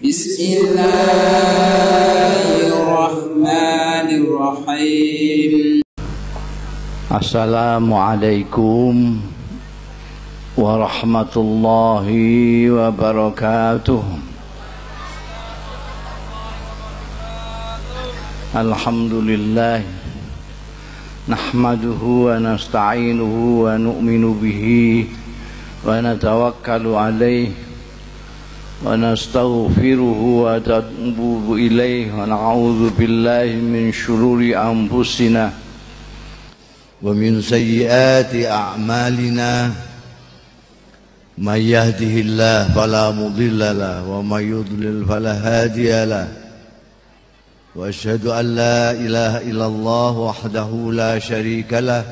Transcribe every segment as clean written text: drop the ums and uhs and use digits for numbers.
Bismillahirrahmanirrahim. Assalamualaikum warahmatullahi wabarakatuh. Alhamdulillah, nahmaduhu wa nasta'inuhu wa nu'minu bihi wa natawakkalu alaihi wa nastaghfiruhu wa natubu ilaihi wa na'udzu billahi min syururi anfusina wa min sayyiati a'malina may yahdihillahu fala mudilla lahu wa may yudlil fala hadiya lahu wa asyhadu an la ilaha illallah wahdahu la syarika lahu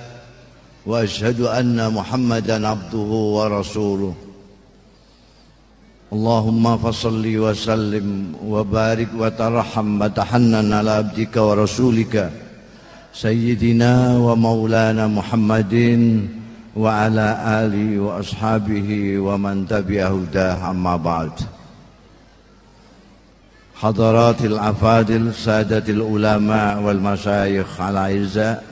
wa asyhadu anna Muhammadan abduhu wa rasuluh. Allahumma fasalli wa sallim wa barik wa tarham wa tahannan ala abdika wa rasulika sayyidina wa maulana Muhammadin wa ala alihi wa ashabihi wa man tabi'ahu dah, amma ba'd. Hadaratil afadil sadatil ulama wal masyayikh al aizza,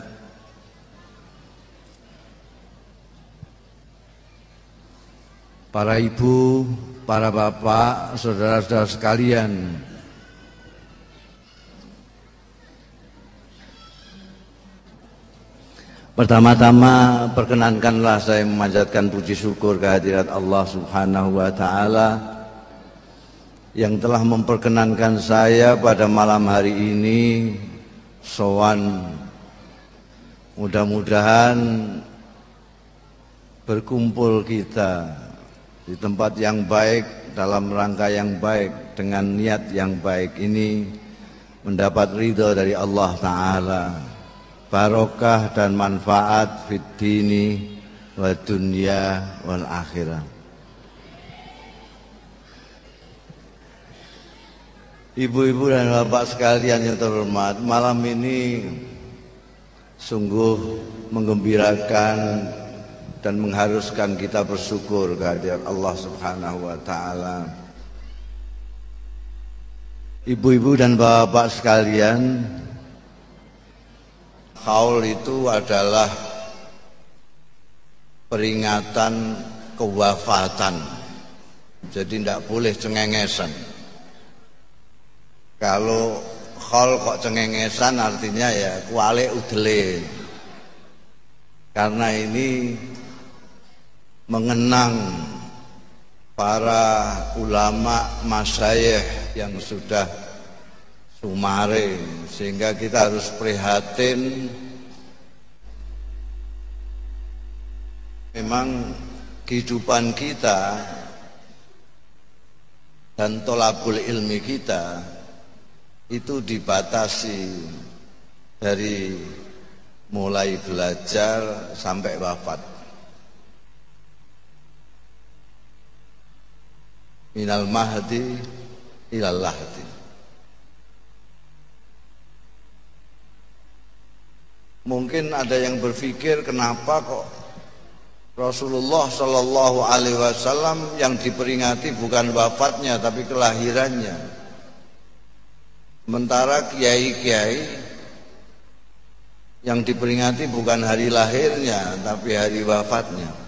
para ibu, para bapak, saudara-saudara sekalian, pertama-tama perkenankanlah saya memanjatkan puji syukur kehadirat Allah Subhanahu wa Ta'ala yang telah memperkenankan saya pada malam hari ini sowan. Mudah-mudahan berkumpul kita di tempat yang baik, dalam rangka yang baik, dengan niat yang baik ini mendapat ridho dari Allah Ta'ala, barokah dan manfaat fid dini wa dunya wal akhirah. Ibu-ibu dan bapak sekalian yang terhormat, malam ini sungguh menggembirakan dan mengharuskan kita bersyukur kehadirat Allah Subhanahu wa Ta'ala. Ibu-ibu dan bapak sekalian, haul itu adalah peringatan kewafatan. Jadi tidak boleh cengengesan. Kalau haul kok cengengesan artinya ya kuale udele. Karena ini mengenang para ulama masyayikh yang sudah sumare, sehingga kita harus prihatin. Memang kehidupan kita dan tolabul ilmi kita itu dibatasi dari mulai belajar sampai wafat. Minal mahdi ilal lahdi. Mungkin ada yang berpikir, kenapa kok Rasulullah Shallallahu Alaihi Wasallam yang diperingati bukan wafatnya tapi kelahirannya, sementara kiai-kiai yang diperingati bukan hari lahirnya tapi hari wafatnya.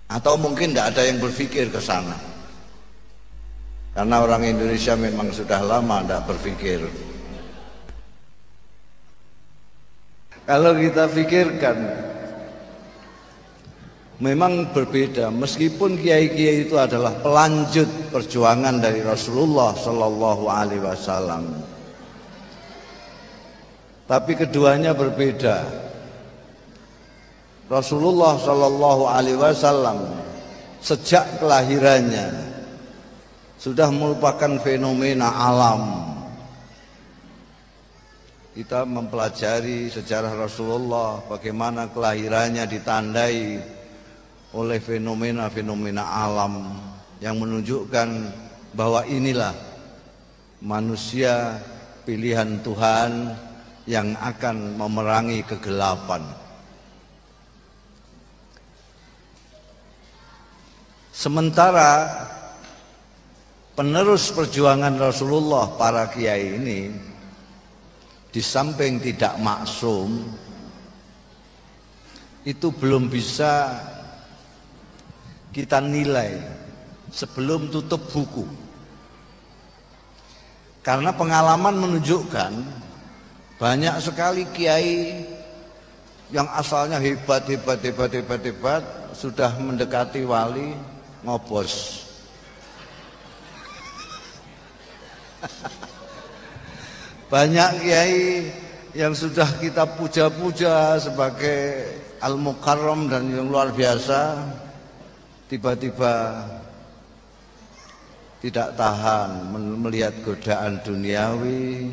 Atau mungkin tidak ada yang berpikir ke sana, karena orang Indonesia memang sudah lama tidak berpikir. Kalau kita pikirkan, memang berbeda. Meskipun kiai-kiai itu adalah pelanjut perjuangan dari Rasulullah Shallallahu Alaihi Wasallam, tapi keduanya berbeda. Rasulullah Shallallahu Alaihi Wasallam sejak kelahirannya sudah merupakan fenomena alam. Kita mempelajari sejarah Rasulullah, bagaimana kelahirannya ditandai oleh fenomena-fenomena alam yang menunjukkan bahwa inilah manusia pilihan Tuhan yang akan memerangi kegelapan. Sementara penerus perjuangan Rasulullah, para kiai ini di samping tidak maksum, itu belum bisa kita nilai sebelum tutup buku. Karena pengalaman menunjukkan banyak sekali kiai yang asalnya hebat sudah mendekati wali ngobos. Banyak kiai yang sudah kita puja-puja sebagai al-mukarram dan yang luar biasa, tiba-tiba tidak tahan melihat godaan duniawi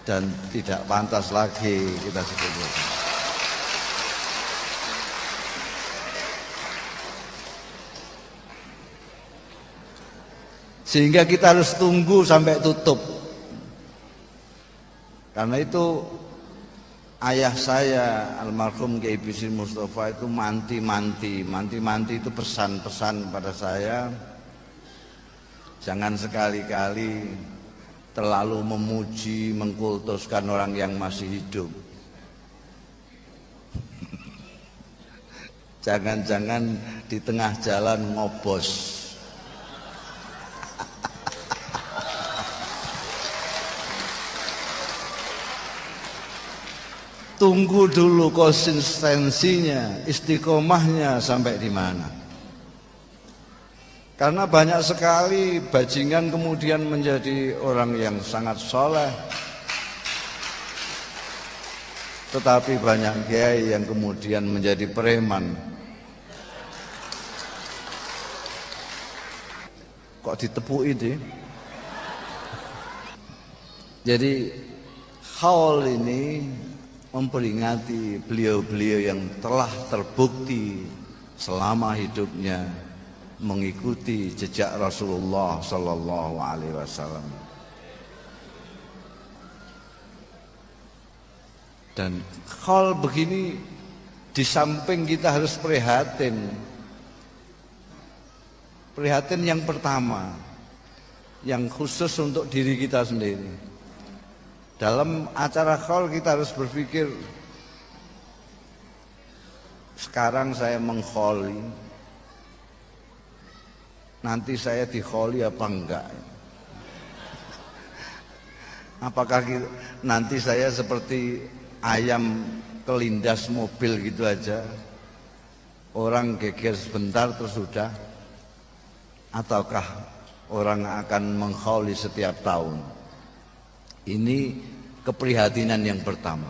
dan tidak pantas lagi kita sebut. Sehingga kita harus tunggu sampai tutup. Karena itu ayah saya almarhum Kiai Bisri Mustafa itu manti-manti itu pesan-pesan pada saya, jangan sekali-kali terlalu memuji, mengkultuskan orang yang masih hidup. Jangan-jangan di tengah jalan ngobos. Tunggu dulu konsistensinya, istiqomahnya sampai di mana. Karena banyak sekali bajingan kemudian menjadi orang yang sangat soleh, tetapi banyak kiai yang kemudian menjadi preman. Kok ditepuk itu? Jadi haul ini memperingati beliau-beliau yang telah terbukti selama hidupnya mengikuti jejak Rasulullah Sallallahu Alaihi Wasallam. Dan hal begini di samping kita harus prihatin yang pertama, yang khusus untuk diri kita sendiri. Dalam acara khol kita harus berpikir, sekarang saya mengkholi, nanti saya dikholi apa enggak? Apakah nanti saya seperti ayam kelindas mobil gitu aja, orang geger sebentar terus sudah, ataukah orang akan mengkholi setiap tahun? Ini keprihatinan yang pertama.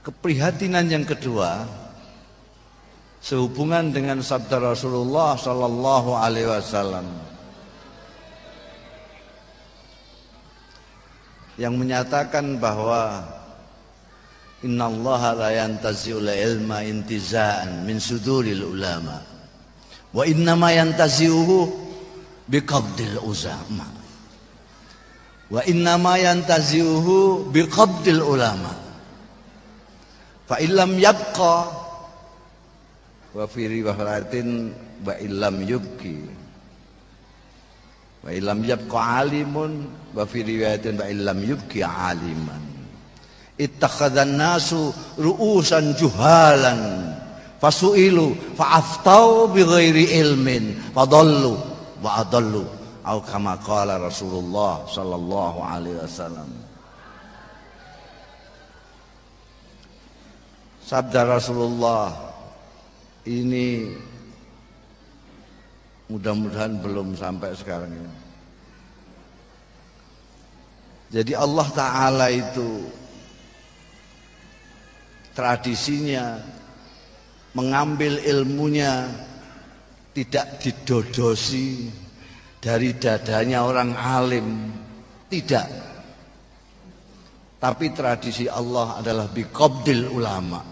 Keprihatinan yang kedua, sehubungan dengan sabda Rasulullah Sallallahu Alaihi Wasallam yang menyatakan bahwa innallaha la yantazi'ul ilma intiza'an min suduril ulama wa innama yantazi'uhu biqabdil uzama. Wa innama yantazi'uhu biqabdil ulama. Fa illam yabqa wa fi riwayatin wa illam yubki. Wa illam yabqa alimun wa fi riwayatin wa illam yubki aliman. Ittakhadhan nasu ru'usan juhalan fasu'ilu fa'aftau bighairi ilmin fadallu wa adallu. Atau kama qala Rasulullah Sallallahu Alaihi Wasallam. Sabda Rasulullah ini mudah-mudahan belum sampai sekarang ini. Jadi Allah Ta'ala itu tradisinya mengambil ilmunya tidak didodosi dari dadanya orang alim, tidak. Tapi tradisi Allah adalah biqabdil ulama,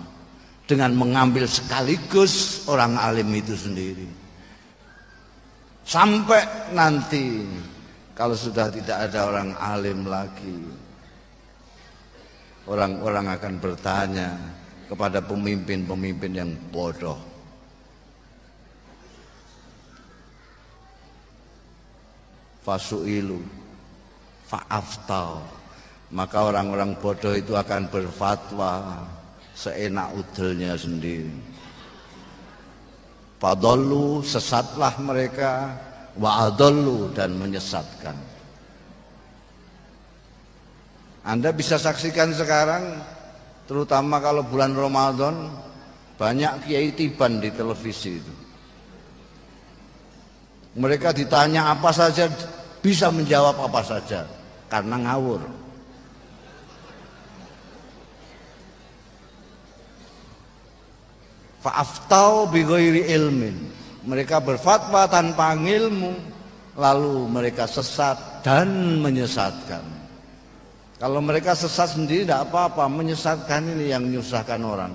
dengan mengambil sekaligus orang alim itu sendiri. Sampai nanti kalau sudah tidak ada orang alim lagi, orang-orang akan bertanya kepada pemimpin-pemimpin yang bodoh. fasu'ilu fa'aftau, maka orang-orang bodoh itu akan berfatwa seenak udelnya sendiri. Fadallu, sesatlah mereka, wa adallu, dan menyesatkan. Anda bisa saksikan sekarang, terutama kalau bulan Ramadan, banyak kiai tiban di televisi itu. Mereka ditanya apa saja bisa menjawab apa saja karena ngawur. Fa'aftau bi ghairi ilmin, mereka berfatwa tanpa ilmu, lalu mereka sesat dan menyesatkan. Kalau mereka sesat sendiri tidak apa-apa, menyesatkan ini yang menyusahkan orang.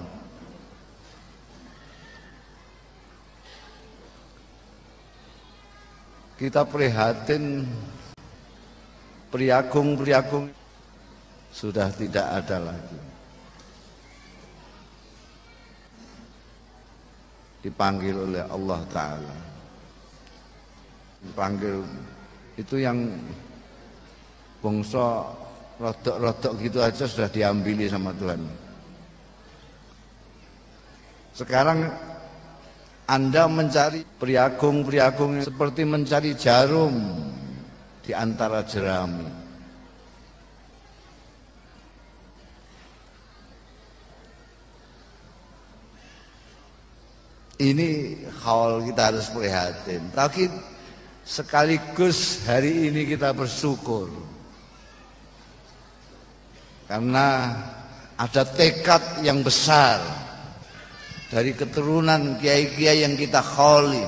Kita prihatin, priagung sudah tidak ada lagi. Dipanggil oleh Allah Ta'ala, dipanggil itu yang bangsa rodok-rodok gitu aja sudah diambili sama Tuhan. Sekarang Anda mencari priagung seperti mencari jarum di antara jerami. Ini hal kita harus prihatin. Tapi sekaligus hari ini kita bersyukur karena ada tekad yang besar dari keturunan kiai-kiai yang kita kholi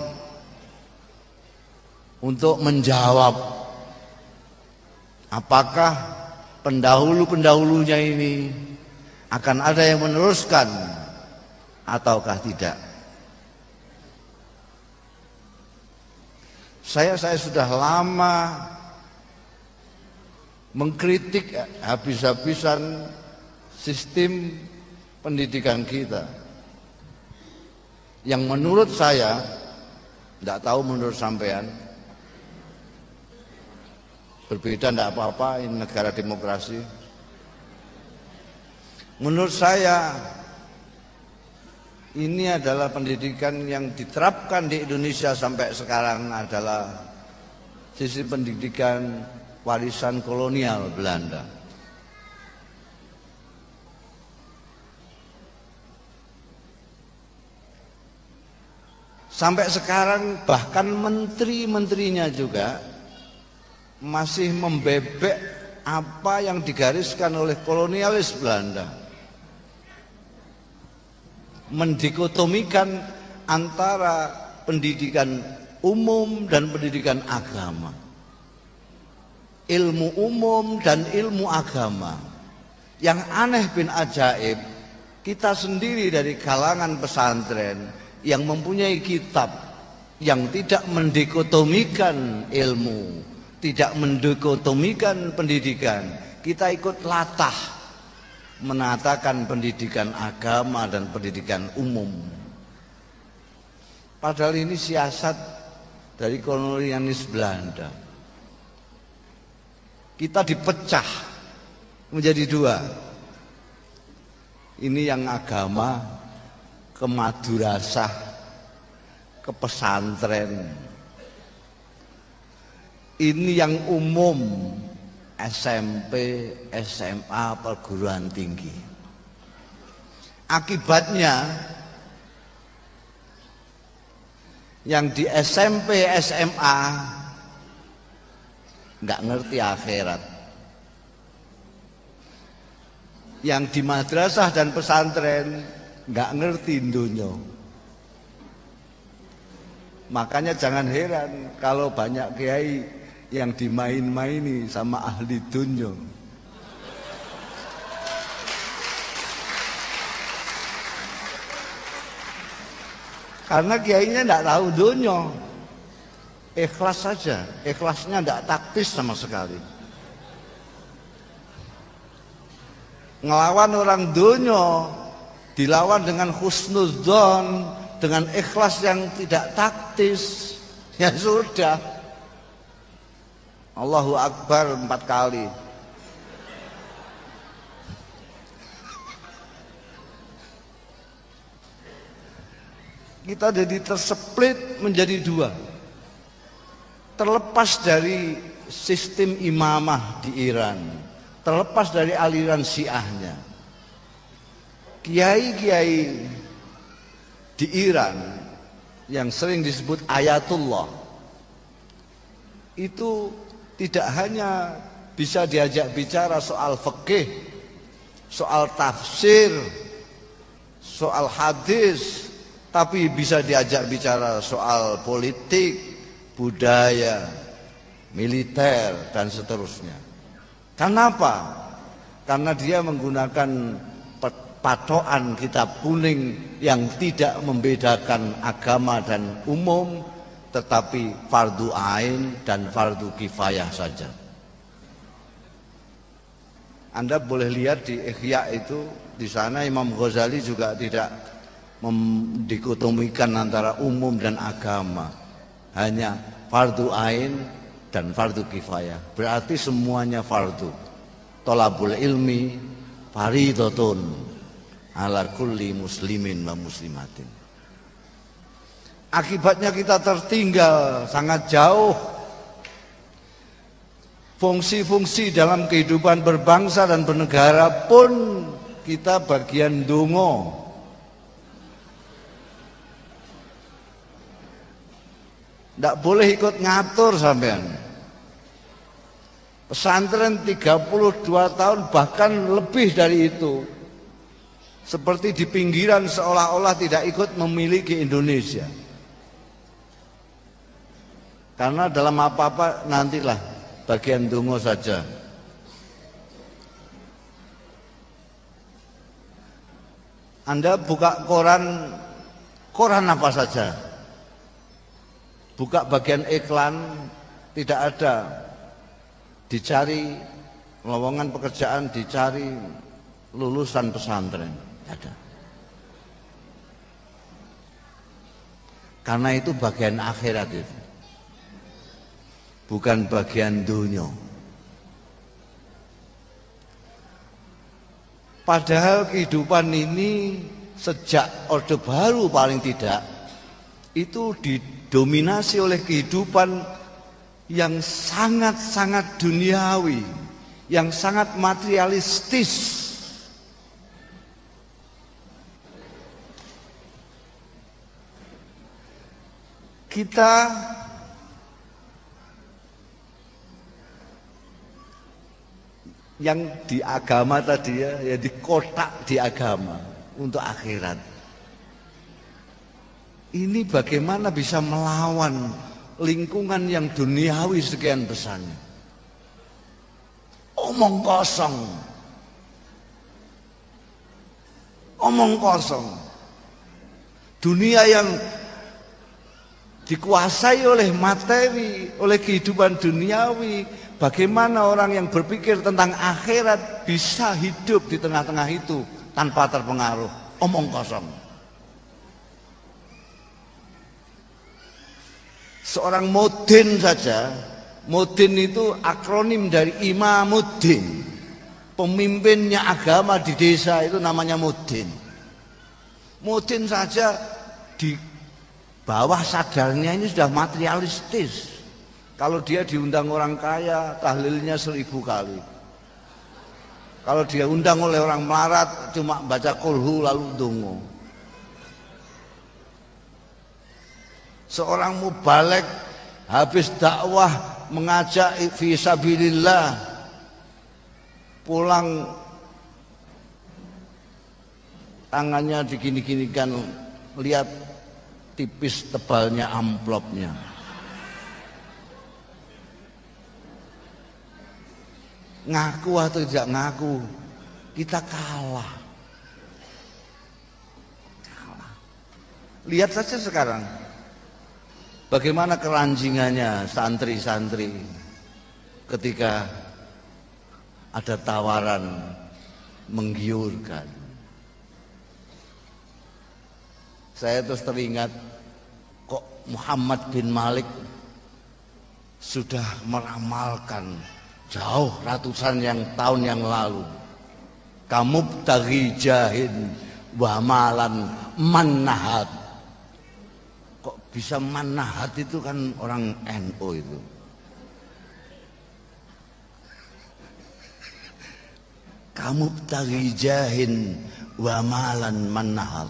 untuk menjawab apakah pendahulu-pendahulunya ini akan ada yang meneruskan ataukah tidak. Saya sudah lama mengkritik habis-habisan sistem pendidikan kita yang menurut saya, tidak tahu menurut sampean, berbeda tidak apa-apa, ini negara demokrasi. Menurut saya ini adalah pendidikan yang diterapkan di Indonesia sampai sekarang adalah sisi pendidikan warisan kolonial Belanda. Sampai sekarang bahkan menteri-menterinya juga masih membebek apa yang digariskan oleh kolonialis Belanda. Mendikotomikan antara pendidikan umum dan pendidikan agama, ilmu umum dan ilmu agama. Yang aneh bin ajaib, kita sendiri dari kalangan pesantren yang mempunyai kitab yang tidak mendikotomikan ilmu, tidak mendikotomikan pendidikan, kita ikut latah menatakan pendidikan agama dan pendidikan umum. Padahal ini siasat dari kolonialis Belanda. Kita dipecah menjadi dua. Ini yang agama, ke madrasah, ke pesantren. Ini yang umum, SMP, SMA, perguruan tinggi. Akibatnya yang di SMP, SMA nggak ngerti akhirat. Yang di madrasah dan pesantren nggak ngerti dunya. Makanya jangan heran kalau banyak kiai yang dimain-maini sama ahli dunya. Karena kiainya tidak tahu dunya, ikhlas saja, ikhlasnya tidak taktis sama sekali. Ngelawan orang dunya dilawan dengan husnudzon, dengan ikhlas yang tidak taktis, ya sudah. Allahu Akbar 4 kali. Kita jadi terseplit menjadi 2. Terlepas dari sistem imamah di Iran, terlepas dari aliran Syiahnya, kiai-kiai di Iran yang sering disebut ayatullah itu tidak hanya bisa diajak bicara soal fikih, soal tafsir, soal hadis, tapi bisa diajak bicara soal politik, budaya, militer, dan seterusnya. Kenapa? Karena dia menggunakan patokan kitab kuning yang tidak membedakan agama dan umum, tetapi fardu ain dan fardu kifayah saja. Anda boleh lihat di Ihya itu, di sana Imam Ghazali juga tidak mendikotomikan antara umum dan agama, hanya fardu ain dan fardu kifayah. Berarti semuanya fardu. Thalabul ilmi fardhatun ala kulli muslimin wa muslimatin. Akibatnya kita tertinggal sangat jauh. Fungsi-fungsi dalam kehidupan berbangsa dan bernegara pun kita bagian dongo. Tidak boleh ikut ngatur sampean. Pesantren 32 tahun bahkan lebih dari itu, seperti di pinggiran seolah-olah tidak ikut memiliki Indonesia. Karena dalam apa-apa nantilah bagian dongo saja. Anda buka koran apa saja, buka bagian iklan, tidak ada. Dicari lowongan pekerjaan, dicari lulusan pesantren, tidak ada. Karena itu bagian akhirat itu, bukan bagian dunia. Padahal kehidupan ini sejak Orde Baru paling tidak itu didominasi oleh kehidupan yang sangat-sangat duniawi, yang sangat materialistis. Kita yang di agama tadi ya di kotak di agama untuk akhirat. Ini bagaimana bisa melawan lingkungan yang duniawi sekian besarnya? Omong kosong. Omong kosong. Dunia yang dikuasai oleh materi, oleh kehidupan duniawi. Bagaimana orang yang berpikir tentang akhirat bisa hidup di tengah-tengah itu tanpa terpengaruh? Omong kosong. Seorang Muddin saja, Muddin itu akronim dari Imamuddin. Pemimpinnya agama di desa itu namanya Muddin. Muddin saja di bawah sadarnya ini sudah materialistis. Kalau dia diundang orang kaya, tahlilnya 1000 kali. Kalau dia undang oleh orang melarat, cuma baca kulhu lalu dongo. Seorang mubalek habis dakwah mengajak fi sabilillah, pulang tangannya digini-ginikan, lihat tipis tebalnya amplopnya. Ngaku atau tidak ngaku, kita kalah. Lihat saja sekarang bagaimana keranjingannya santri-santri ketika ada tawaran menggiurkan. Saya terus teringat, kok Muhammad bin Malik sudah meramalkan jauh ratusan tahun yang lalu. Kamu taghi jahin wa malan mannahat. Kok bisa mannahat itu kan orang NU itu. Kamu taghi jahin wa malan mannahat.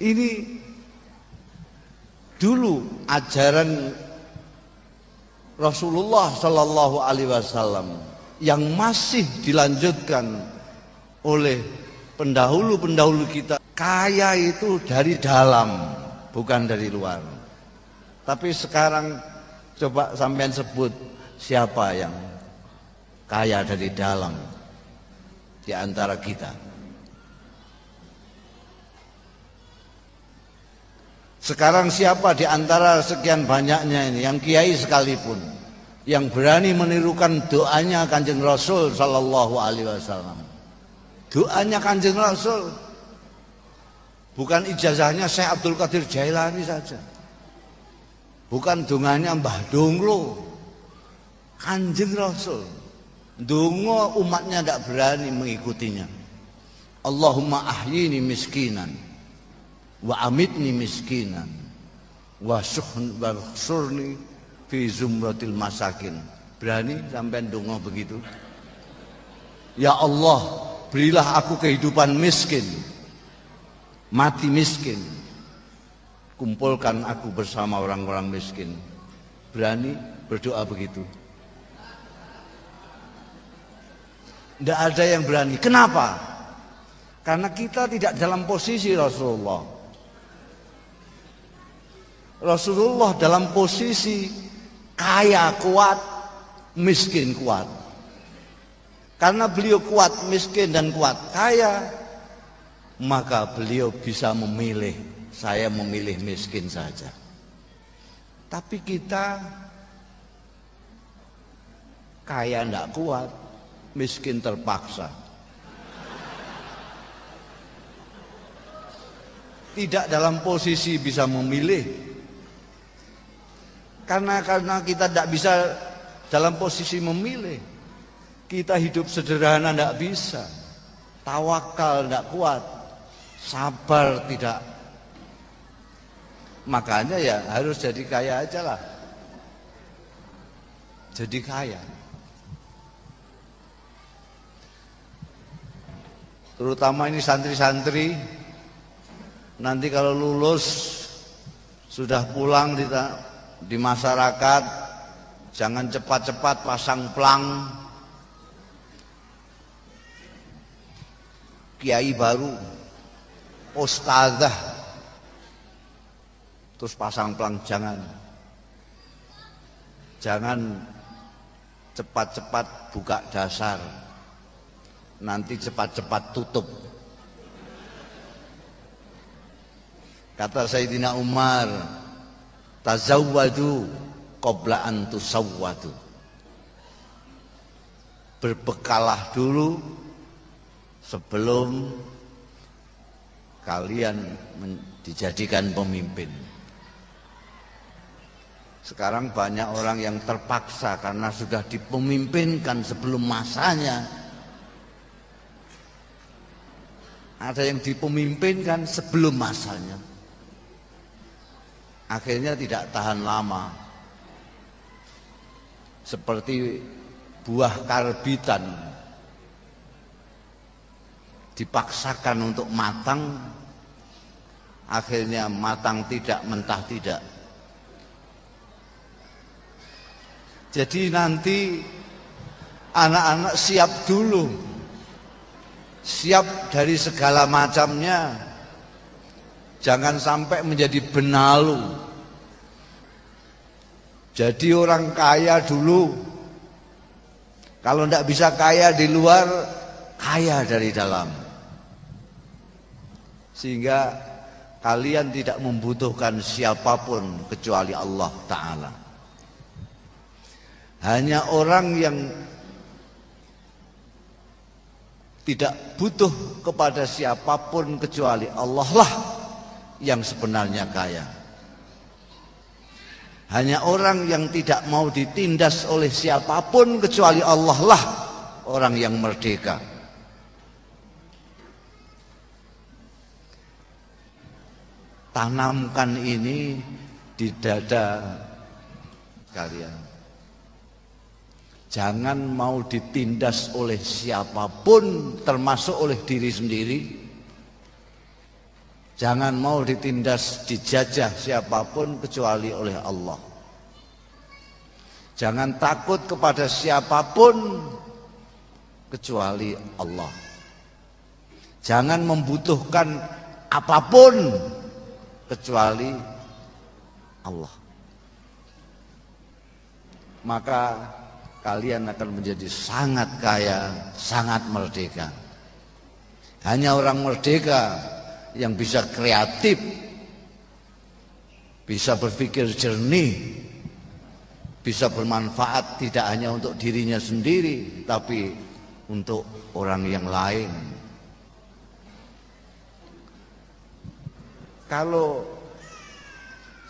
Ini dulu ajaran Rasulullah Shallallahu Alaihi Wasallam yang masih dilanjutkan oleh pendahulu-pendahulu kita. Kaya itu dari dalam, bukan dari luar. Tapi sekarang coba sampean sebut siapa yang kaya dari dalam di antara kita. Sekarang siapa di antara sekian banyaknya ini, yang kiai sekalipun, yang berani menirukan doanya Kanjeng Rasul Sallallahu Alaihi Wasallam? Doanya Kanjeng Rasul, bukan ijazahnya Syekh Abdul Qadir Jailani saja, bukan donganya Mbah Donglo. Kanjeng Rasul, dongo umatnya tidak berani mengikutinya. Allahumma ahyini miskinan wa amitni miskinan wa surni fi zumratil masakin. Berani sampai dongo begitu? Ya Allah, berilah aku kehidupan miskin, mati miskin, kumpulkan aku bersama orang-orang miskin. Berani berdoa begitu? Tidak ada yang berani. Kenapa? Karena kita tidak dalam posisi Rasulullah. Rasulullah dalam posisi kaya kuat, miskin kuat. Karena beliau kuat, miskin dan kuat kaya, maka beliau bisa memilih. Saya memilih miskin saja. Tapi kita kaya tidak kuat, miskin terpaksa. Tidak dalam posisi bisa memilih. Karena kita tidak bisa dalam posisi memilih. Kita hidup sederhana tidak bisa, tawakal tidak kuat, sabar tidak. Makanya ya harus jadi kaya aja lah. Jadi kaya. Terutama ini santri-santri, nanti kalau lulus sudah pulang di masyarakat, jangan cepat-cepat pasang plang kiai baru, ustadzah, terus pasang plang. Jangan cepat-cepat buka dasar, nanti cepat-cepat tutup. Kata Sayyidina Umar, tazawwadu qabla an tusawwadu. Berbekalah dulu sebelum kalian dijadikan pemimpin. Sekarang banyak orang yang terpaksa karena sudah dipemimpinkan sebelum masanya. Ada yang dipemimpinkan sebelum masanya. Akhirnya tidak tahan lama. Seperti buah karbitan dipaksakan untuk matang, akhirnya matang tidak, mentah tidak. Jadi nanti anak-anak siap dulu, siap dari segala macamnya. Jangan sampai menjadi benalu. Jadi orang kaya dulu. Kalau tidak bisa kaya di luar, kaya dari dalam. Sehingga kalian tidak membutuhkan siapapun kecuali Allah Ta'ala. Hanya orang yang tidak butuh kepada siapapun kecuali Allah lah yang sebenarnya kaya. Hanya orang yang tidak mau ditindas oleh siapapun kecuali Allah lah orang yang merdeka. Tanamkan ini di dada kalian. Jangan mau ditindas oleh siapapun, termasuk oleh diri sendiri. Jangan mau ditindas, dijajah siapapun kecuali oleh Allah. Jangan takut kepada siapapun kecuali Allah. Jangan membutuhkan apapun kecuali Allah. Maka kalian akan menjadi sangat kaya, sangat merdeka. Hanya orang merdeka yang bisa kreatif, bisa berpikir jernih, bisa bermanfaat tidak hanya untuk dirinya sendiri, tapi untuk orang yang lain. Kalau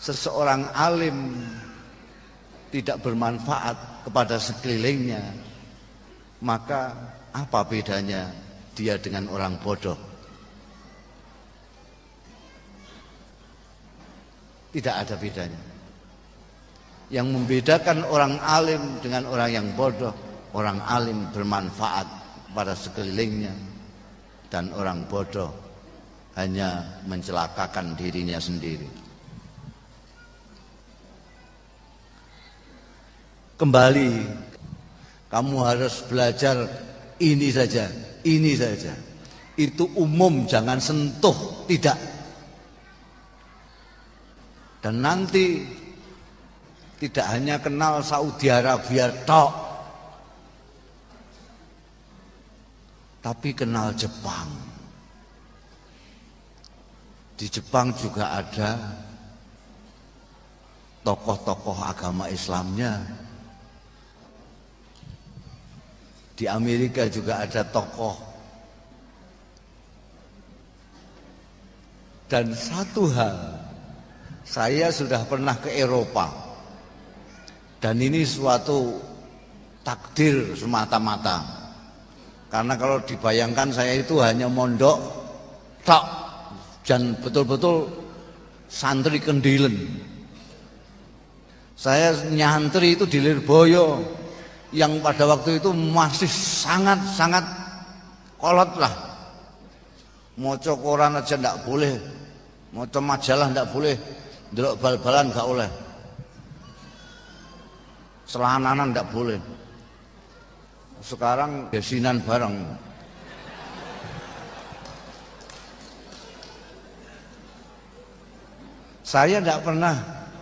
seseorang alim tidak bermanfaat kepada sekelilingnya, maka apa bedanya dia dengan orang bodoh? Tidak ada bedanya. Yang membedakan orang alim dengan orang yang bodoh, orang alim bermanfaat pada sekelilingnya, dan orang bodoh hanya mencelakakan dirinya sendiri. Kembali, kamu harus belajar ini saja, ini saja. Itu umum, jangan sentuh, tidak. Dan nanti tidak hanya kenal Saudi Arabia tok, tapi kenal Jepang. Di Jepang juga ada tokoh-tokoh agama Islamnya. Di Amerika juga ada tokoh. Dan satu hal, saya sudah pernah ke Eropa. Dan ini suatu takdir semata-mata. Karena kalau dibayangkan saya itu hanya mondok tok, dan betul-betul santri Kendilen. Saya nyantri itu di Lirboyo, yang pada waktu itu masih sangat-sangat kolot lah. Maca koran aja ndak boleh, maca majalah ndak boleh, ndelok bal-balan nggak boleh, celananan ndak boleh. Sekarang besinan bareng. Saya tidak pernah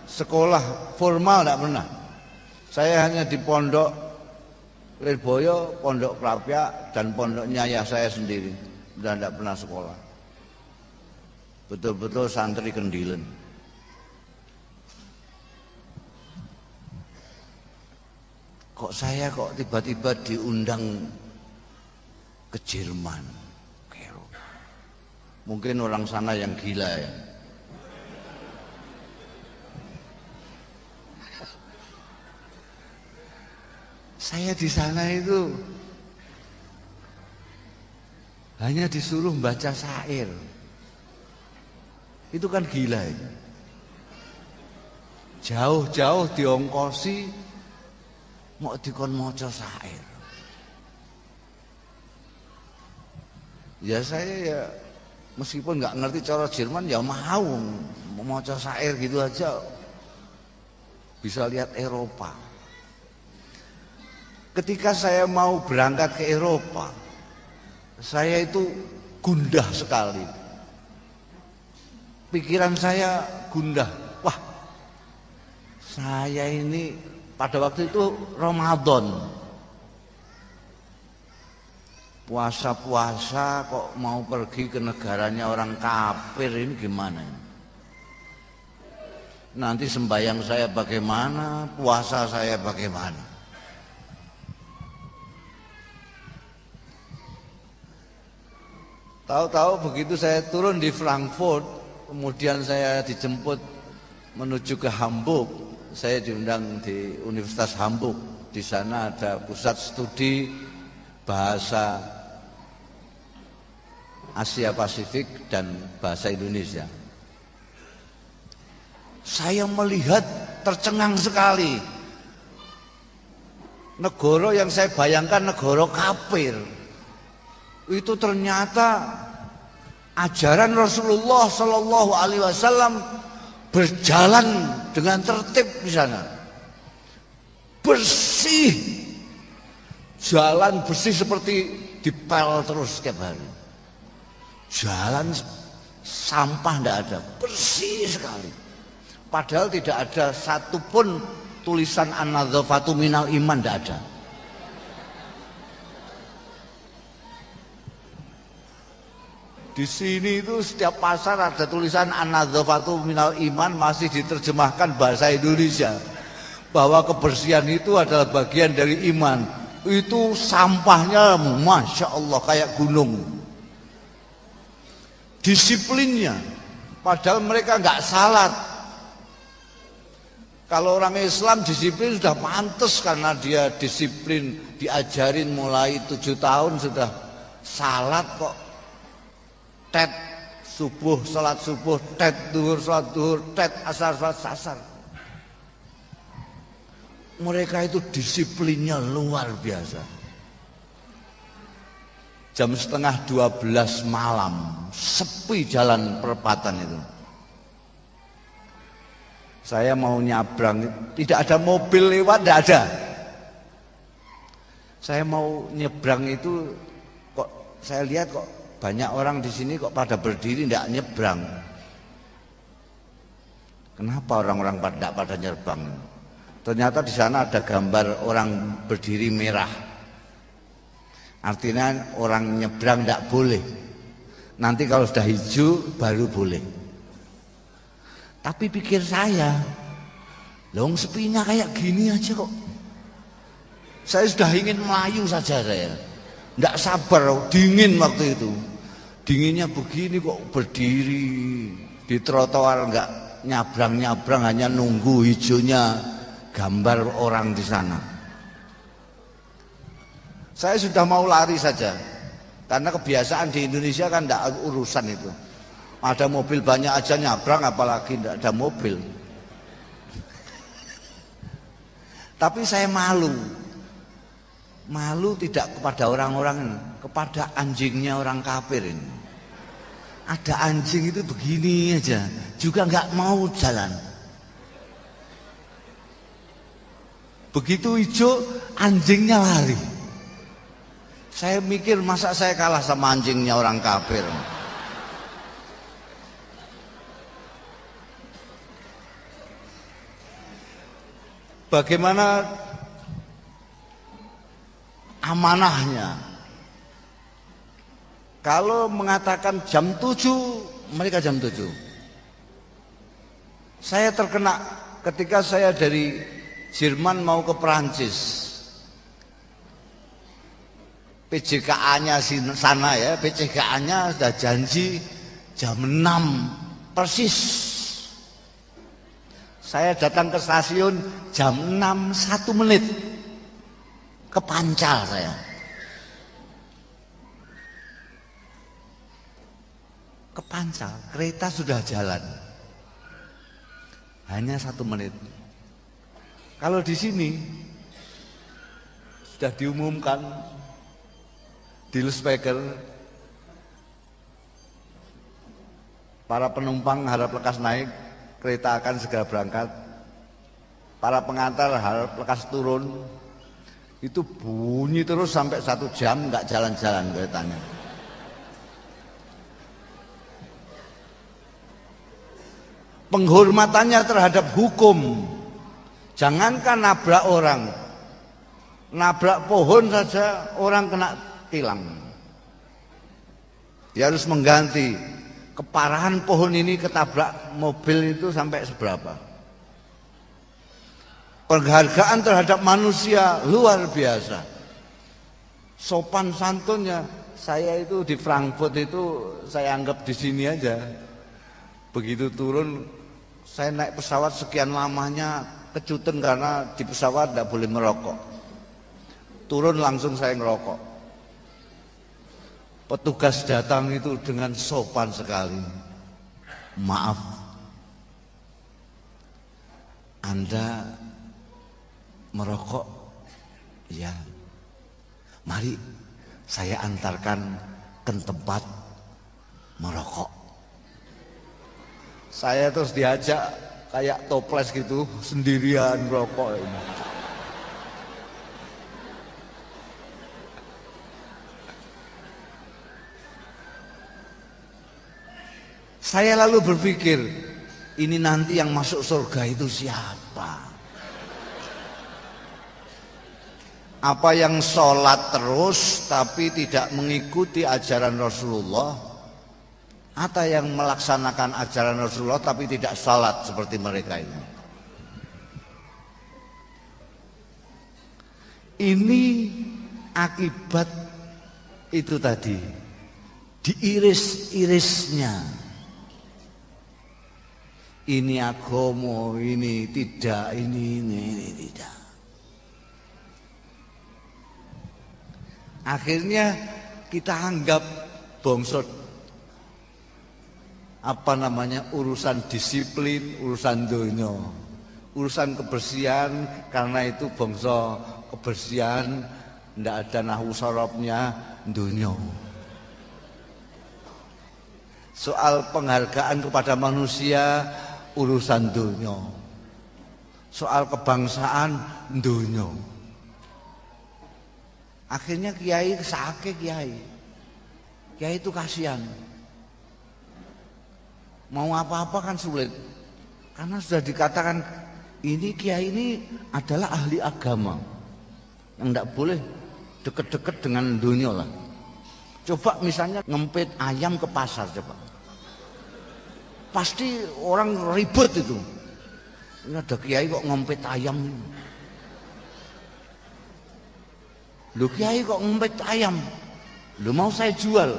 sekolah formal, tidak pernah. Saya hanya di pondok Lirboyo, pondok Krapyak, dan pondoknya ayah saya sendiri. Dan tidak pernah sekolah. Betul-betul santri Kendilen. Kok saya tiba-tiba diundang ke Jerman? Mungkin orang sana yang gila ya. Saya di sana itu hanya disuruh baca syair. Itu kan gila ya. Jauh-jauh diongkosi mau dikon maca syair. Ya saya ya meskipun nggak ngerti cara Jerman ya mau maca syair gitu aja. Bisa lihat Eropa. Ketika saya mau berangkat ke Eropa, saya itu gundah sekali. Pikiran saya gundah. Wah, saya ini pada waktu itu Ramadan. Puasa-puasa kok mau pergi ke negaranya orang kafir, ini gimana? Nanti sembahyang saya bagaimana, puasa saya bagaimana? Tahu-tahu begitu saya turun di Frankfurt, kemudian saya dijemput menuju ke Hamburg. Saya diundang di Universitas Hamburg. Di sana ada pusat studi bahasa Asia Pasifik dan bahasa Indonesia. Saya melihat tercengang sekali. Negara yang saya bayangkan negara kafir, itu ternyata ajaran Rasulullah Shallallahu Alaihi Wasallam berjalan dengan tertib di sana, bersih, jalan bersih seperti dipel terus setiap hari, jalan sampah tidak ada, bersih sekali. Padahal tidak ada satupun tulisan an-nadzafatu minal iman, tidak ada. Di sini itu setiap pasar ada tulisan an-nadzafatu minal iman, masih diterjemahkan bahasa Indonesia bahwa kebersihan itu adalah bagian dari iman. Itu sampahnya masya Allah kayak gunung. Disiplinnya, padahal mereka nggak salat. Kalau orang Islam disiplin sudah pantas karena dia disiplin, diajarin mulai 7 tahun sudah salat kok. Tet subuh, salat subuh, tet duhur, salat duhur, tet asar, salat asar. Mereka itu disiplinnya luar biasa. Jam setengah 12 malam, sepi jalan perempatan itu. Saya mau nyabrang, tidak ada mobil lewat, tidak ada. Saya mau nyebrang itu, kok saya lihat kok banyak orang di sini kok pada berdiri tidak nyebrang. Kenapa orang-orang tidak pada nyebrang? Ternyata di sana ada gambar orang berdiri merah. Artinya orang nyebrang tidak boleh. Nanti kalau sudah hijau baru boleh. Tapi pikir saya, long sepinya kayak gini aja kok. Saya sudah ingin melayu saja saya. Tidak sabar, dingin waktu itu. Dinginnya begini kok berdiri di trotoar, enggak nyabrang-nyabrang, hanya nunggu hijaunya gambar orang di sana. Saya sudah mau lari saja, karena kebiasaan di Indonesia kan enggak urusan itu. Ada mobil banyak aja nyabrang, apalagi enggak ada mobil. Tapi saya malu. Malu tidak kepada orang-orang ini, kepada anjingnya orang kafir ini. Ada anjing itu begini aja, juga nggak mau jalan. Begitu hijau, anjingnya lari. Saya mikir masa saya kalah sama anjingnya orang kafir. Bagaimana amanahnya? Kalau mengatakan jam 7, mereka jam 7. Saya terkena ketika saya dari Jerman mau ke Perancis. PJKA-nya sana ya, PJKA-nya sudah janji jam 6 persis. Saya datang ke stasiun jam 6 1 menit. Kepancal saya. Kepancal, kereta sudah jalan. Hanya 1 menit. Kalau di sini sudah diumumkan di loudspeaker, para penumpang harap lekas naik, kereta akan segera berangkat. Para pengantar harap lekas turun. Itu bunyi terus sampai 1 jam nggak jalan-jalan keretanya. Penghormatannya terhadap hukum, jangankan nabrak orang, nabrak pohon saja orang kena tilang. Dia harus mengganti. Keparahan pohon ini ketabrak mobil itu sampai seberapa. Penghargaan terhadap manusia luar biasa. Sopan santunnya, saya itu di Frankfurt itu saya anggap di sini aja. Begitu turun, saya naik pesawat sekian lamanya kejutan karena di pesawat tidak boleh merokok. Turun langsung saya ngerokok. Petugas datang itu dengan sopan sekali. Maaf, Anda merokok? Ya. Mari saya antarkan ke tempat merokok. Saya terus diajak kayak toples gitu, sendirian merokok ini. Saya lalu berpikir, ini nanti yang masuk surga itu siapa? Apa yang sholat terus tapi tidak mengikuti ajaran Rasulullah, atau yang melaksanakan ajaran Rasulullah tapi tidak sholat seperti mereka ini? Ini akibat itu tadi, diiris-irisnya. Ini agama, ini tidak, ini tidak. Akhirnya kita anggap bongsot urusan disiplin, urusan dunya, urusan kebersihan, karena itu bangsa kebersihan ndak ada nahwu sorobnya dunya. Soal penghargaan kepada manusia urusan dunya, soal kebangsaan dunya. Akhirnya kiai sakit, kiai itu kasihan. Mau apa-apa kan sulit, karena sudah dikatakan ini kiai ini adalah ahli agama yang tidak boleh deket-deket dengan dunia lah. Coba misalnya ngempit ayam ke pasar, coba pasti orang ribet itu. Ini ada kiai kok ngempit ayam. Lu kiai kok ngempit ayam? Lu mau saya jual?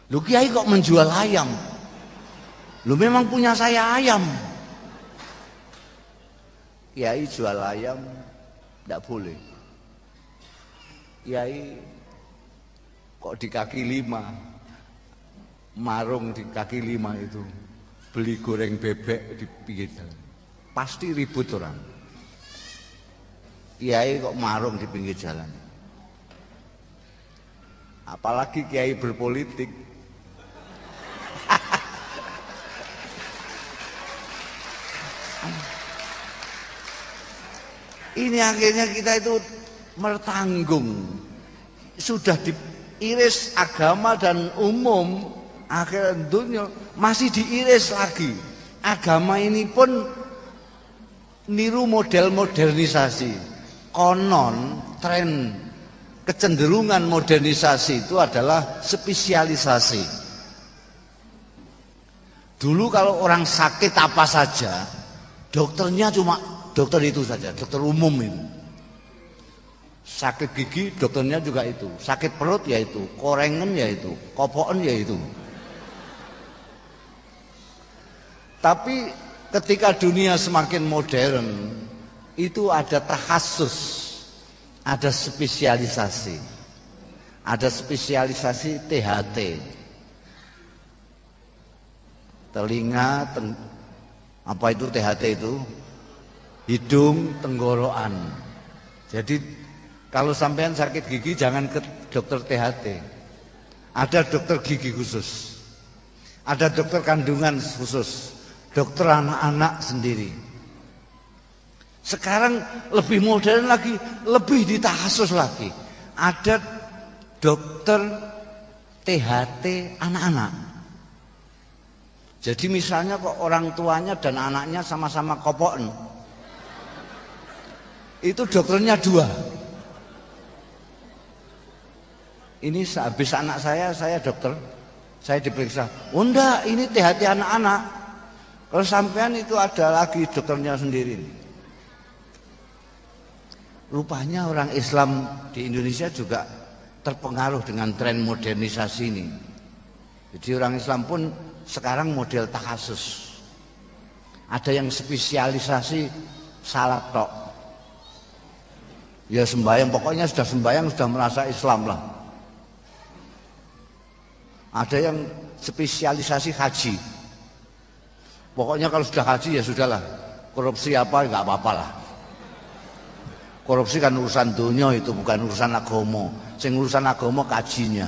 Lu kiai kok menjual ayam? Lu memang punya saya ayam. Kiai jual ayam tidak boleh. Kiai kok di kaki 5, marung di kaki 5 itu, beli goreng bebek di pinggir jalan, pasti ribut orang. Kiai kok marung di pinggir jalan, apalagi kiai berpolitik. Ini akhirnya kita itu bertanggung, sudah diiris agama dan umum, akhirnya dunia masih diiris lagi. Agama ini pun niru model modernisasi. Konon tren kecenderungan modernisasi itu adalah spesialisasi. Dulu kalau orang sakit apa saja, dokternya cuma dokter itu saja, dokter umum itu. Sakit gigi dokternya juga itu, sakit perut ya itu, korengan ya itu, kopoken ya itu. Tapi ketika dunia semakin modern, itu ada takhasus, ada spesialisasi. Ada spesialisasi THT. Telinga, apa itu THT itu? Hidung, tenggorokan. Jadi kalau sampean sakit gigi jangan ke dokter THT. Ada dokter gigi khusus. Ada dokter kandungan khusus. Dokter anak-anak sendiri. Sekarang lebih modern lagi, lebih ditakhasus lagi. Ada dokter THT anak-anak. Jadi misalnya kok orang tuanya dan anaknya sama-sama kopoken, itu dokternya 2. Ini sehabis anak saya dokter, saya diperiksa. Oh enggak, ini THT anak-anak. Kalau sampean itu ada lagi dokternya sendiri. Rupanya orang Islam di Indonesia juga terpengaruh dengan tren modernisasi ini. Jadi orang Islam pun sekarang model takhasus. Ada yang spesialisasi salat tok. Ya sembahyang, pokoknya sudah sembahyang sudah merasa Islam lah. Ada yang spesialisasi haji. Pokoknya kalau sudah haji ya sudahlah. Korupsi apa nggak apa-apa lah. Korupsi kan urusan dunia, itu bukan urusan agama. Sing urusan agama kajinya.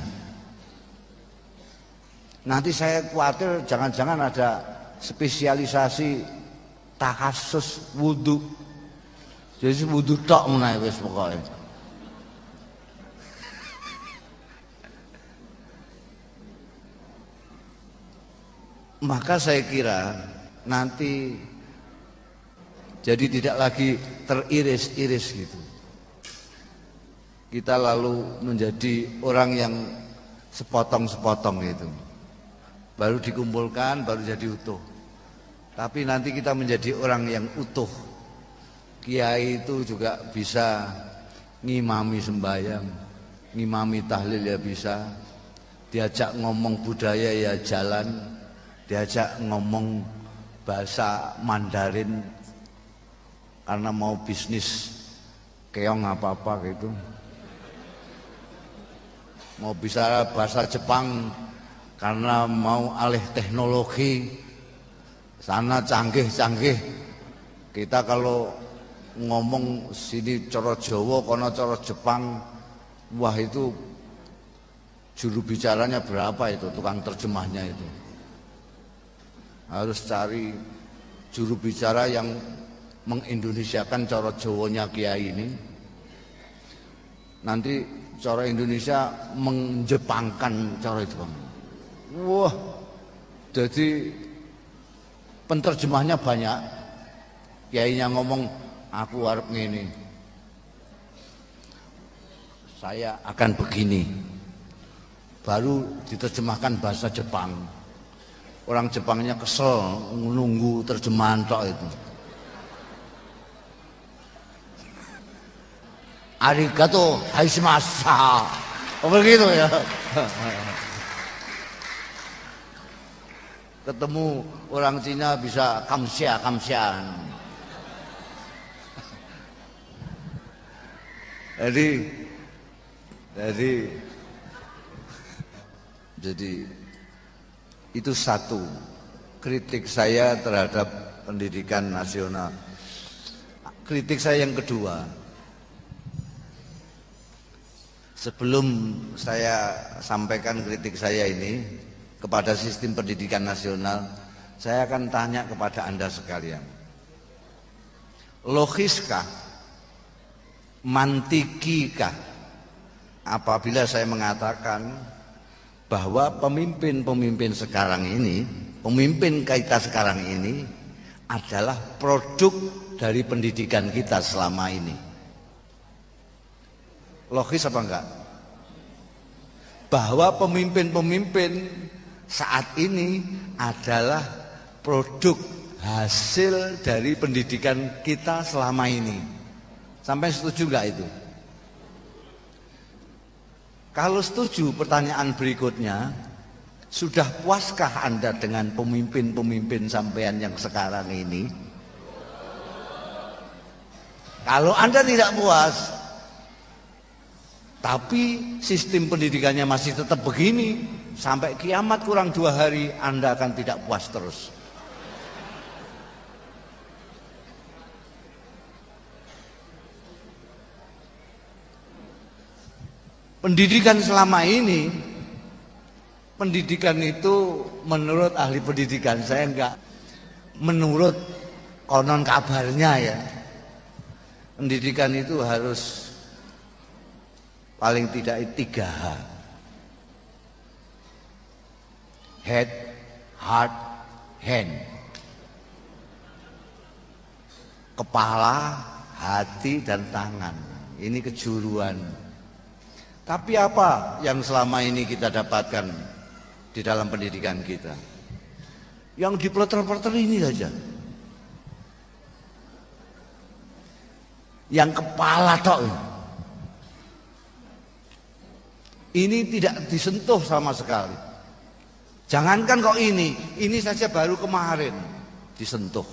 Nanti saya khawatir jangan-jangan ada spesialisasi takhasus wudu. Jadi wudu tok menawa wis pokoke. Maka saya kira nanti jadi tidak lagi teriris-iris gitu. Kita lalu menjadi orang yang sepotong-sepotong gitu. Baru dikumpulkan, baru jadi utuh. Tapi nanti kita menjadi orang yang utuh. Kiai itu juga bisa ngimami sembahyang, ngimami tahlil ya bisa. Diajak ngomong budaya ya jalan, diajak ngomong bahasa Mandarin karena mau bisnis keong apa-apa gitu. Mau bisa bahasa Jepang karena mau alih teknologi, sana canggih-canggih. Kita kalau ngomong sini cara Jawa, kono cara Jepang, wah itu juru bicaranya berapa itu, tukang terjemahnya itu. Harus cari juru bicara yang mengindonesiakan cara Jawanya kiai ini. Nanti cara Indonesia menjepangkan cara itu. Wah, jadi penterjemahnya banyak. Kiainya ngomong, aku arep ngene, saya akan begini. Baru diterjemahkan bahasa Jepang. Orang Jepangnya kesel nunggu terjemahan tok itu. Arigato haishimasa. Oh begitu ya. Ketemu orang Cina bisa kamsia. Jadi itu satu kritik saya terhadap pendidikan nasional. Kritik saya yang kedua, sebelum saya sampaikan kritik saya ini kepada sistem pendidikan nasional, saya akan tanya kepada Anda sekalian. Logiskah, mantikikah apabila saya mengatakan bahwa pemimpin-pemimpin sekarang ini, pemimpin kita sekarang ini adalah produk dari pendidikan kita selama ini? Logis apa enggak? Bahwa pemimpin-pemimpin saat ini adalah produk hasil dari pendidikan kita selama ini. Sampai setuju enggak itu? Kalau setuju, pertanyaan berikutnya, sudah puaskah Anda dengan pemimpin-pemimpin sampean yang sekarang ini? Kalau Anda tidak puas, tapi sistem pendidikannya masih tetap begini, sampai kiamat kurang 2 hari Anda akan tidak puas terus. Pendidikan selama ini, pendidikan itu menurut ahli pendidikan, saya enggak, menurut konon kabarnya ya, pendidikan itu harus paling tidak 3H. Head, heart, hand. Kepala, hati, dan tangan. Ini kejuruan. Tapi apa yang selama ini kita dapatkan di dalam pendidikan kita? Yang dipleter-pleter ini saja. Yang kepala tok. Ini tidak disentuh sama sekali. Jangankan kok ini saja baru kemarin disentuh.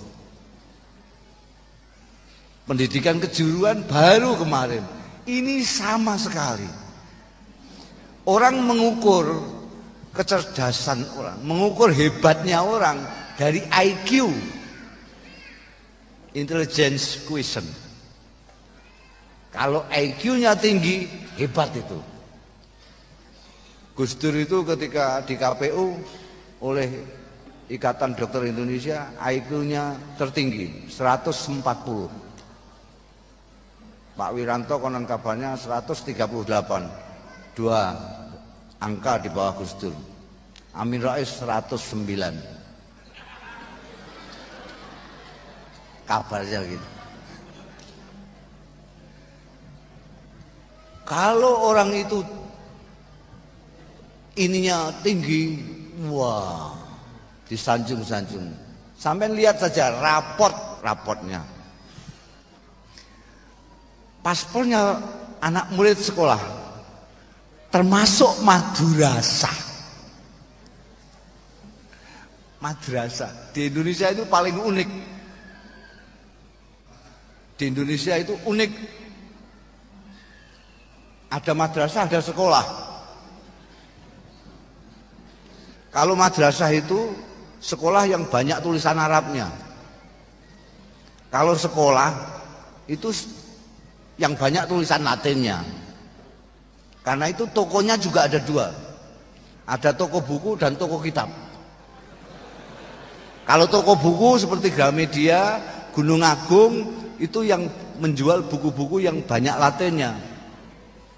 Pendidikan kejuruan baru kemarin. Ini sama sekali. Orang mengukur kecerdasan orang, mengukur hebatnya orang dari IQ, intelligence quotient. Kalau IQ-nya tinggi, hebat itu. Gus Dur itu ketika di KPU oleh Ikatan Dokter Indonesia, IQ-nya tertinggi 140. Pak Wiranto konon kabarnya 138. 2 angka di bawah Gus Dur. Amin Rais 109. Kabarnya gitu. Kalau orang itu ininya tinggi, wah, disanjung-sanjung. Sampai lihat saja rapotnya. Paspornya anak murid sekolah termasuk madrasah. Madrasah di Indonesia itu paling unik. Di Indonesia itu unik. Ada madrasah, ada sekolah. Kalau madrasah itu sekolah yang banyak tulisan Arabnya. Kalau sekolah itu yang banyak tulisan Latinnya. Karena itu tokonya juga ada 2. Ada toko buku dan toko kitab. Kalau toko buku seperti Gramedia, Gunung Agung itu yang menjual buku-buku yang banyak Latinnya.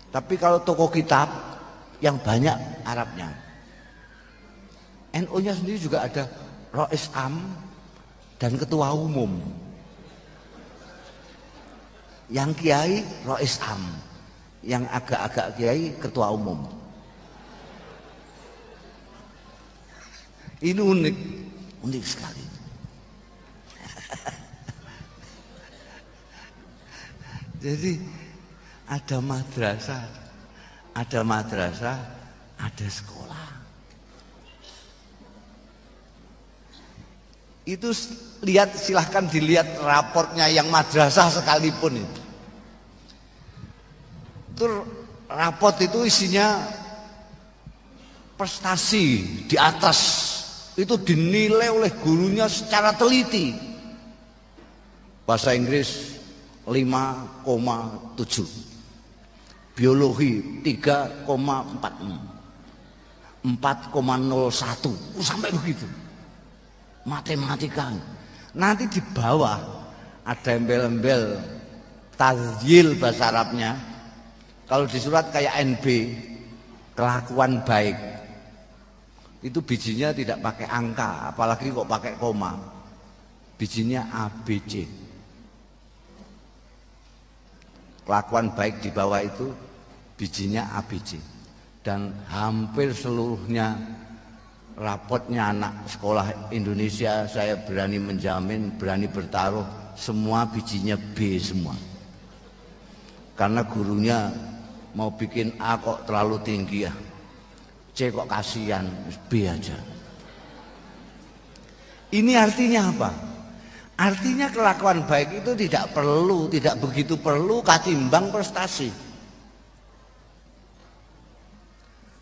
Tapi kalau toko kitab yang banyak Arabnya. NU-nya sendiri juga ada Rois Am dan ketua umum. Yang kiai Rois Am, yang agak-agak kiai ketua umum. Ini unik sekali. Jadi ada madrasah, ada sekolah. Itu silahkan dilihat raportnya yang madrasah sekalipun itu. Itu raport itu isinya prestasi di atas. Itu dinilai oleh gurunya secara teliti. Bahasa Inggris 5,7. Biologi 3,46. 4,01. Sampai begitu. Matematika. Nanti di bawah ada embel-embel tazyil bahasa Arabnya. Kalau di surat kayak NB, kelakuan baik. Itu bijinya tidak pakai angka, apalagi kok pakai koma. Bijinya ABC. Kelakuan baik di bawah itu bijinya ABC. Dan hampir seluruhnya rapotnya anak sekolah Indonesia, saya berani menjamin, berani bertaruh, semua bijinya B semua. Karena gurunya mau bikin A kok terlalu tinggi ya, C kok kasihan, B aja. Ini artinya apa? Artinya kelakuan baik itu tidak begitu perlu ketimbang prestasi.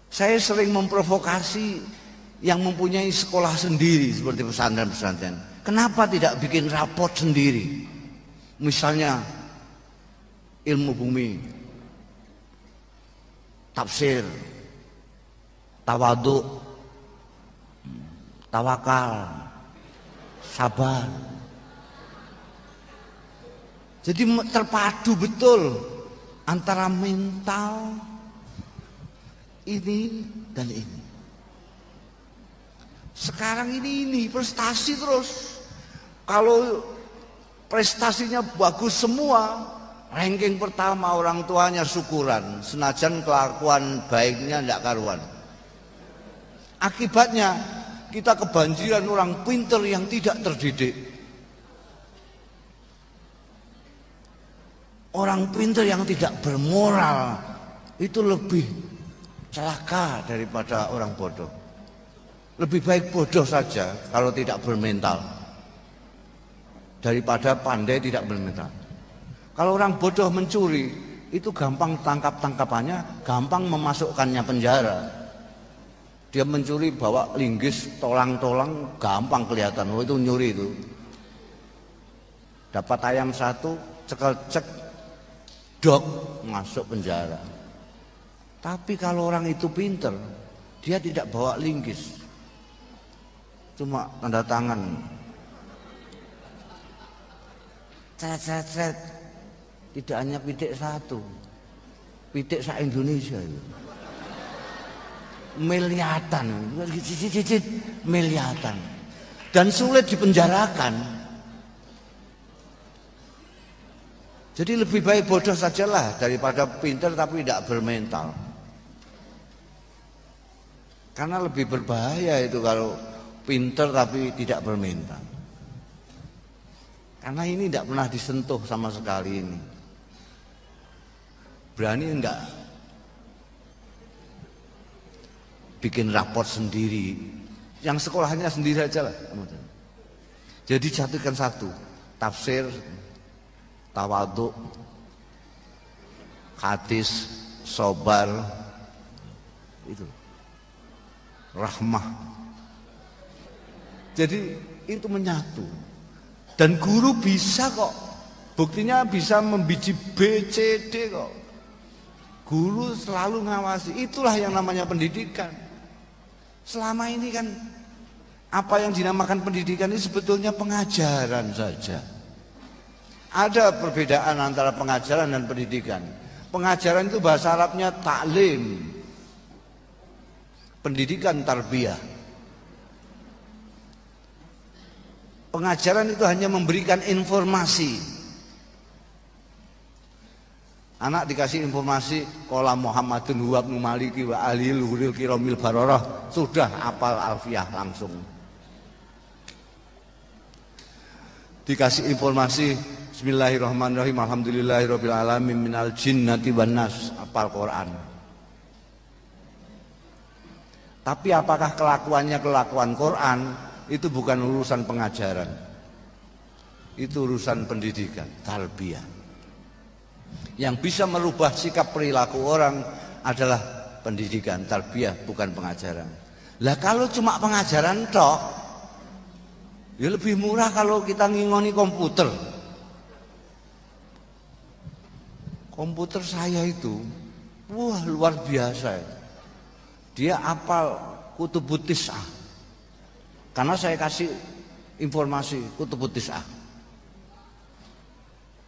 Saya sering memprovokasi yang mempunyai sekolah sendiri seperti pesantren-pesantren. Kenapa tidak bikin raport sendiri? Misalnya ilmu bumi, tafsir, tawadhu, tawakal, sabar. Jadi terpadu betul antara mental ini dan ini. Sekarang ini prestasi terus. Kalau prestasinya bagus semua, ranking pertama orang tuanya syukuran, senajan kelakuan baiknya tidak karuan. Akibatnya kita kebanjiran orang pinter yang tidak terdidik. Orang pinter yang tidak bermoral itu lebih celaka daripada orang bodoh. Lebih baik bodoh saja kalau tidak bermental daripada pandai tidak bermental. Kalau orang bodoh mencuri, itu gampang tangkap-tangkapannya, gampang memasukkannya penjara. Dia mencuri bawa linggis, tolang-tolang, gampang kelihatan, oh itu nyuri itu. Dapat ayam satu, cekel-cek, dok, masuk penjara. Tapi kalau orang itu pinter, dia tidak bawa linggis, cuma tanda tangan, cet. Tidak hanya pitik satu, pitik se-Indonesia itu. Miliatan, miliatan. Dan sulit dipenjarakan. Jadi lebih baik bodoh sajalah daripada pintar tapi tidak bermental. Karena lebih berbahaya itu kalau pintar tapi tidak bermental. Karena ini tidak pernah disentuh sama sekali ini. Berani enggak bikin raport sendiri, yang sekolahnya sendiri aja lah. Jadi jatuhkan satu, tafsir, tawadhu, hadis, sobar, itu rahmah. Jadi itu menyatu. Dan guru bisa kok, buktinya bisa membiji B, C, D kok. Guru selalu ngawasi, itulah yang namanya pendidikan. Selama ini kan apa yang dinamakan pendidikan ini sebetulnya pengajaran saja. Ada perbedaan antara pengajaran dan pendidikan. Pengajaran itu bahasa Arabnya taklim, pendidikan tarbiyah. Pengajaran itu hanya memberikan informasi. Anak dikasih informasi qala Muhammadun huwa ibnu Maliki wa alil huril kiramil bararah, sudah hafal alfiyah langsung. Dikasih informasi bismillahirrahmanirrahim alhamdulillahirabbil alamin minal jinnati wan nas, hafal Quran. Tapi apakah kelakuannya kelakuan Quran? Itu bukan urusan pengajaran. Itu urusan pendidikan, tarbiyah. Yang bisa merubah sikap perilaku orang adalah pendidikan, tarbiyah, bukan pengajaran. Lah kalau cuma pengajaran tok, ya lebih murah kalau kita ngingoni komputer. Komputer saya itu, wah luar biasa. Dia hafal Kutubut Tis'ah. Karena saya kasih informasi Kutubut Tis'ah.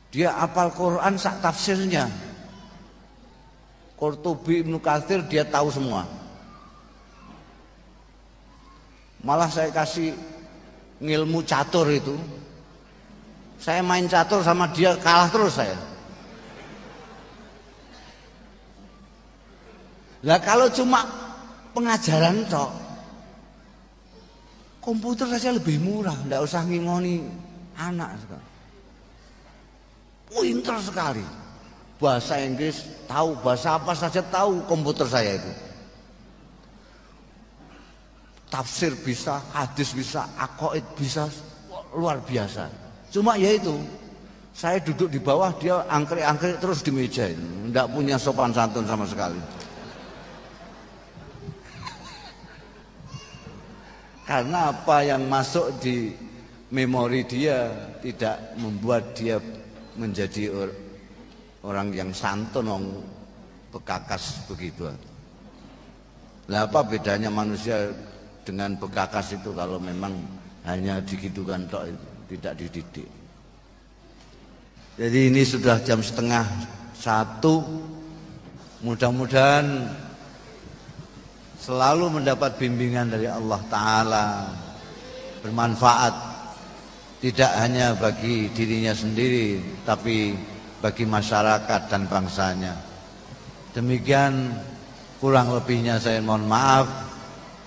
Dia hafal Quran sak tafsirnya. Qurtubi, Ibnu Katsir dia tahu semua. Malah saya kasih ngilmu catur itu. Saya main catur sama dia kalah terus saya. Lah kalau cuma pengajaran tok, komputer saja lebih murah, enggak usah ngingoni anak sekarang. Pintar sekali, bahasa Inggris tahu, bahasa apa saja tahu komputer saya itu. Tafsir bisa, hadis bisa, aqaid bisa, luar biasa. Cuma ya itu, saya duduk di bawah, dia angkrik-angkrik terus di meja ini, enggak punya sopan santun sama sekali. Karena apa yang masuk di memori dia tidak membuat dia menjadi orang yang santun, orang bekakas begitu. Lah apa bedanya manusia dengan bekakas itu kalau memang hanya digitukan tok, tidak dididik. Jadi ini sudah jam 12:30. Mudah-mudahan selalu mendapat bimbingan dari Allah Ta'ala, bermanfaat. Tidak hanya bagi dirinya sendiri, tapi bagi masyarakat dan bangsanya. Demikian, kurang lebihnya saya mohon maaf.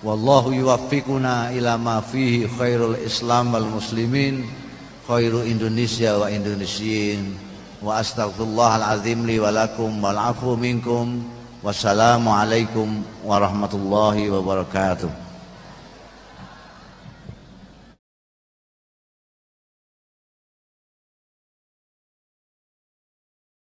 Wallahu yuwaffiquna ila ma fihi khairul Islam wal muslimin, khairu Indonesia wa Indonesiin. Wa astaghfirullahal azim li wa lakum wal afu minkum. Wassalamualaikum warahmatullahi wabarakatuh.